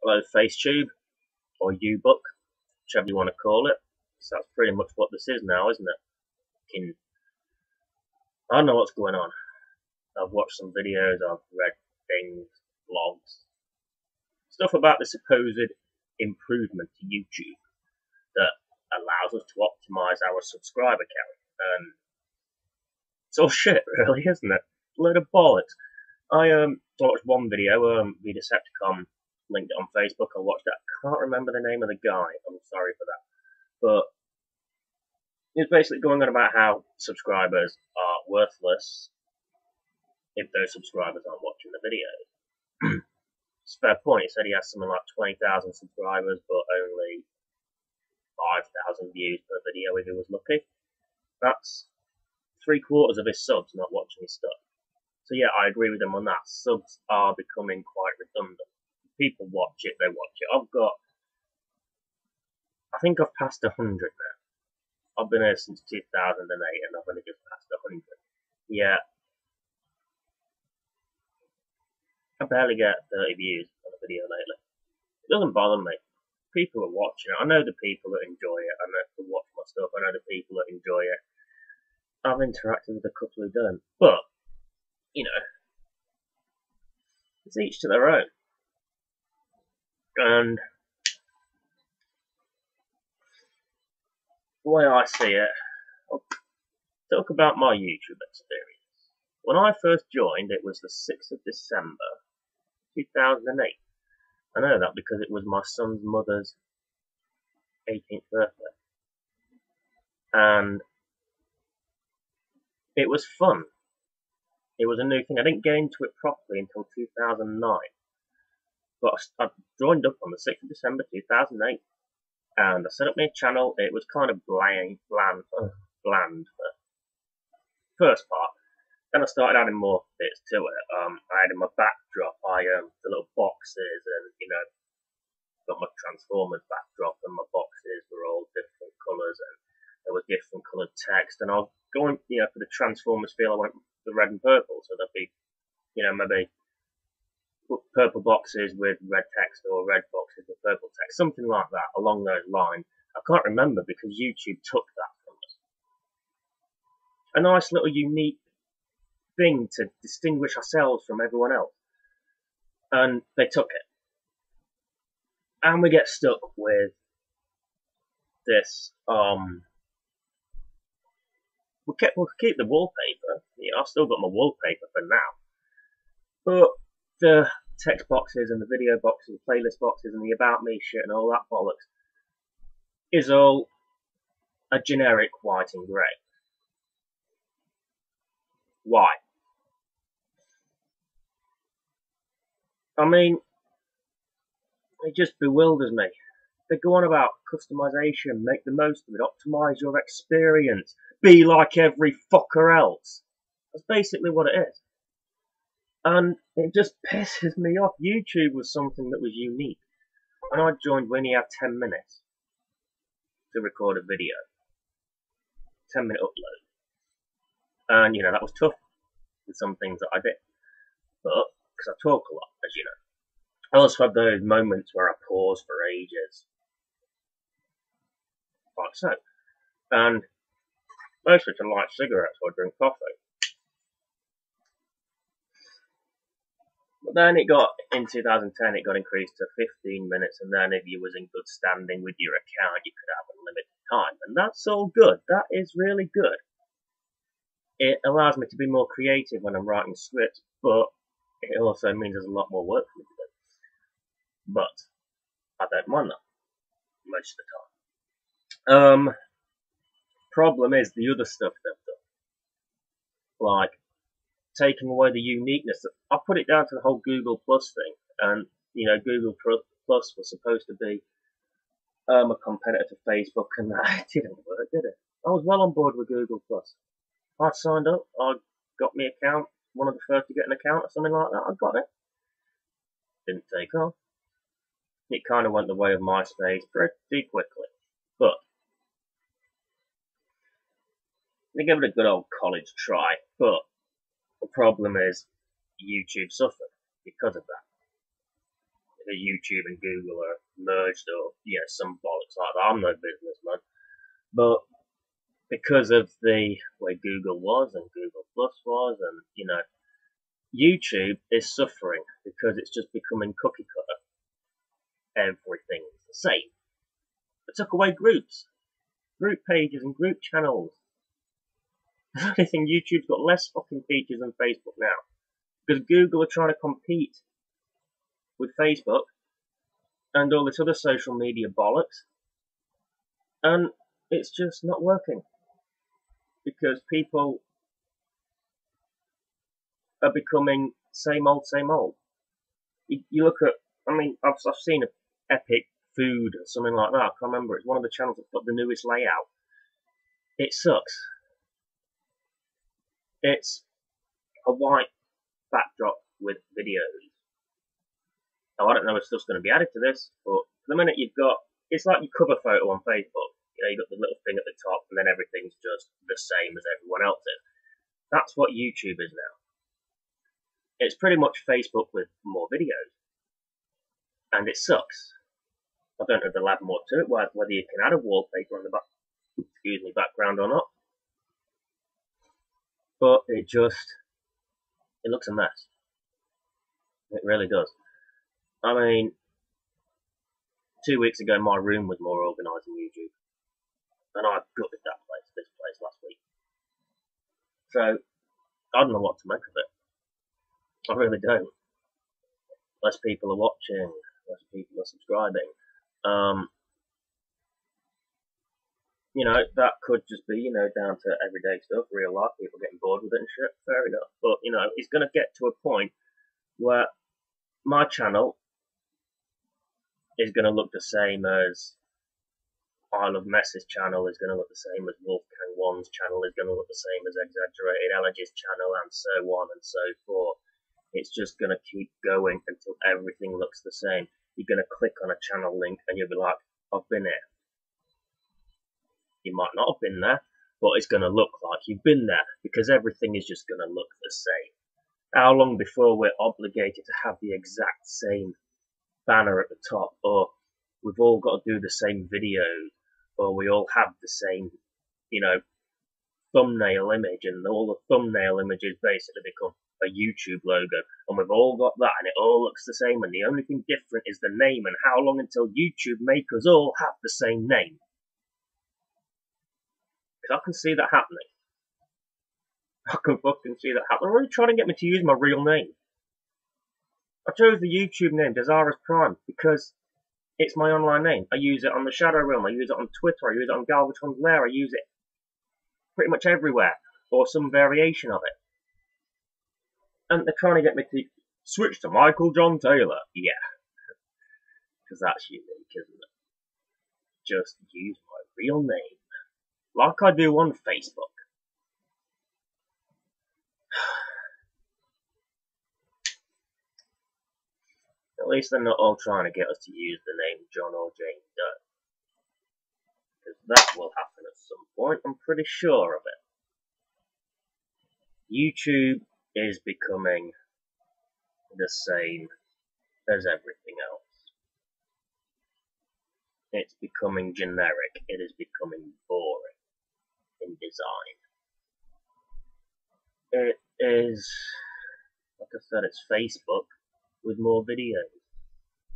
Hello, FaceTube, or YouBook, whichever you want to call it. So that's pretty much what this is now, isn't it? I don't know what's going on. I've watched some videos, I've read things, blogs, stuff about the supposed improvement to YouTube that allows us to optimize our subscriber count. And it's all shit, really, isn't it? A load of bollocks. I watched one video, the Decepticon linked it on Facebook. I watched it. I can't remember the name of the guy. I'm sorry for that. But it's basically going on about how subscribers are worthless if those subscribers aren't watching the videos. It's a fair point. He said he has something like 20,000 subscribers, but only 5,000 views per video if he was lucky. That's 3/4 of his subs not watching his stuff. So yeah, I agree with him on that. Subs are becoming quite redundant. People watch it, they watch it. I think I've passed 100 now. I've been here since 2008 and I've only just passed 100. Yeah. I barely get 30 views on a video lately. It doesn't bother me. People are watching it. I know the people that enjoy it. I know who watch my stuff. I know the people that enjoy it. I've interacted with a couple who don't. But, you know, it's each to their own. And the way I see it, I'll talk about my YouTube experience. When I first joined, it was the 6th of December, 2008. I know that because it was my son's mother's 18th birthday. And it was fun. It was a new thing. I didn't get into it properly until 2009. But I joined up on the 6th of December 2008. And I set up my channel. It was kind of bland for first part. Then I started adding more bits to it. I added my backdrop, the little boxes, and got my Transformers backdrop, and my boxes were all different colours, and there was different coloured text. And I was going, for the Transformers feel, I went with the red and purple, so there'd be, maybe purple boxes with red text or red boxes with purple text, something like that, along those lines. I can't remember because YouTube took that from us. A nice little unique thing to distinguish ourselves from everyone else. And they took it. And we get stuck with this, we'll keep the wallpaper. Yeah, I've still got my wallpaper for now. But the text boxes and the video boxes, the playlist boxes and the about me shit and all that bollocks is all a generic white and grey. Why? I mean, it just bewilders me. They go on about customization, make the most of it, optimize your experience, be like every fucker else. That's basically what it is. And it just pisses me off. YouTube was something that was unique. And I joined when he had 10 minutes to record a video. 10-minute upload. And, that was tough with some things that I did. But, because I talk a lot, as you know. I also had those moments where I pause for ages. Like so. And mostly to light cigarettes or drink coffee. But then it got, in 2010, it got increased to 15 minutes, and then if you was in good standing with your account, you could have unlimited time. And that's all good. That is really good. It allows me to be more creative when I'm writing scripts, but it also means there's a lot more work for me to do. But I don't mind that most of the time. Problem is the other stuff they've done. Like, taking away the uniqueness. I put it down to the whole Google Plus thing, and Google Plus was supposed to be a competitor to Facebook, and that didn't work, did it? I was well on board with Google Plus. I signed up, I got my account, one of the first to get an account or something like that. I got it. Didn't take off. It kind of went the way of MySpace pretty quickly, but they gave it a good old college try. But the problem is YouTube suffered because of that. YouTube and Google are merged, or some bollocks like that. I'm no businessman, but because of the way Google was and Google Plus was, and YouTube is suffering because it's just becoming cookie cutter. Everything's the same. They took away groups, group pages, and group channels. If anything, YouTube's got less fucking features than Facebook now, because Google are trying to compete with Facebook and all this other social media bollocks, and it's just not working because people are becoming same old, same old. You look at, I've seen an Epic Food or something like that. I can't remember. It's one of the channels that's got the newest layout. It sucks. It's a white backdrop with videos. Oh, I don't know if stuff's going to be added to this, but for the minute it's like your cover photo on Facebook. You've got the little thing at the top, and then everything's just the same as everyone else's. That's what YouTube is now. It's pretty much Facebook with more videos. And it sucks. I don't know if they'll add more to it, whether you can add a wallpaper on the background or not. But it looks a mess. It really does. 2 weeks ago my room was more organised than YouTube. And I gutted this place last week. So, I don't know what to make of it. I really don't. Less people are watching, less people are subscribing. That could just be, down to everyday stuff, real life, people getting bored with it and shit, fair enough. But, it's going to get to a point where my channel is going to look the same as I Love Mess's channel, is going to look the same as Wolfgang One's channel, is going to look the same as Exaggerated Elegy's channel, and so on and so forth. It's just going to keep going until everything looks the same. You're going to click on a channel link and you'll be like, I've been here. You might not have been there, but it's going to look like you've been there, because everything is just going to look the same. How long before we're obligated to have the exact same banner at the top, or we've all got to do the same videos, or we all have the same, thumbnail image, and all the thumbnail images basically become a YouTube logo, and we've all got that, and it all looks the same, and the only thing different is the name, and how long until YouTube make us all have the same name? Because I can see that happening. I can fucking see that happening. They're really trying to get me to use my real name. I chose the YouTube name, Desirous Prime, because it's my online name. I use it on the Shadow Realm, I use it on Twitter, I use it on Galvatron's Lair, I use it pretty much everywhere, or some variation of it. And they're trying to get me to switch to Michael John Taylor. Yeah. Because that's unique, isn't it? Just use my real name. Like I do on Facebook. At least they're not all trying to get us to use the name John or Jane Doe. Because that will happen at some point, I'm pretty sure of it. YouTube is becoming the same as everything else. It's becoming generic. It is becoming boring in design. It is, like I said, it's Facebook with more videos.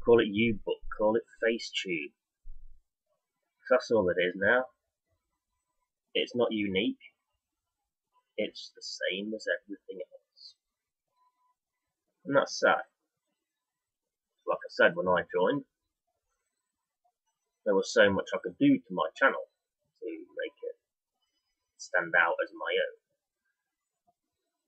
Call it YouBook, call it FaceTube. That's all it is now. It's not unique. It's the same as everything else. And that's sad. Like I said, when I joined, there was so much I could do to my channel to make it stand out as my own.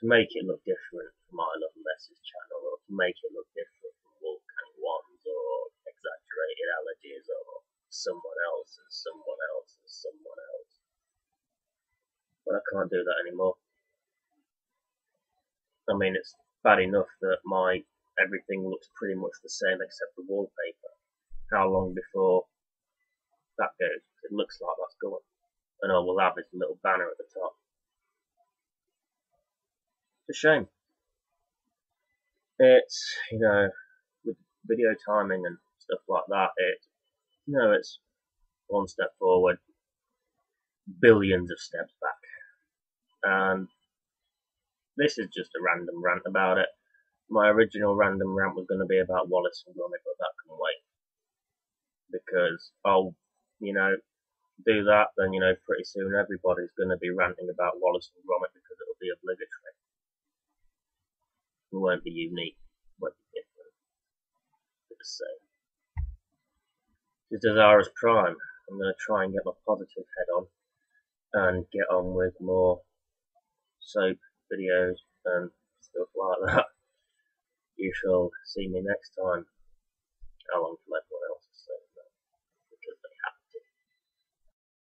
To make it look different from I Love Mess's channel, or to make it look different from Wolfgang One's, or Exaggerated Elegies, or someone else, and someone else, and someone else. But I can't do that anymore. It's bad enough that everything looks pretty much the same except the wallpaper. How long before that goes? It looks like that's gone. And all we'll have is a little banner at the top. It's a shame. It's, with video timing and stuff like that, it's one step forward, billions of steps back. And this is just a random rant about it. My original random rant was going to be about Wallace and Gromit, but that can wait. Because I'll, do that, then, pretty soon everybody's going to be ranting about Wallace and Gromit because it'll be obligatory. It won't be unique, it won't be different. It's the same. It's Desirous Prime. I'm going to try and get my positive head on and get on with more soap videos and stuff like that. You shall see me next time. How long?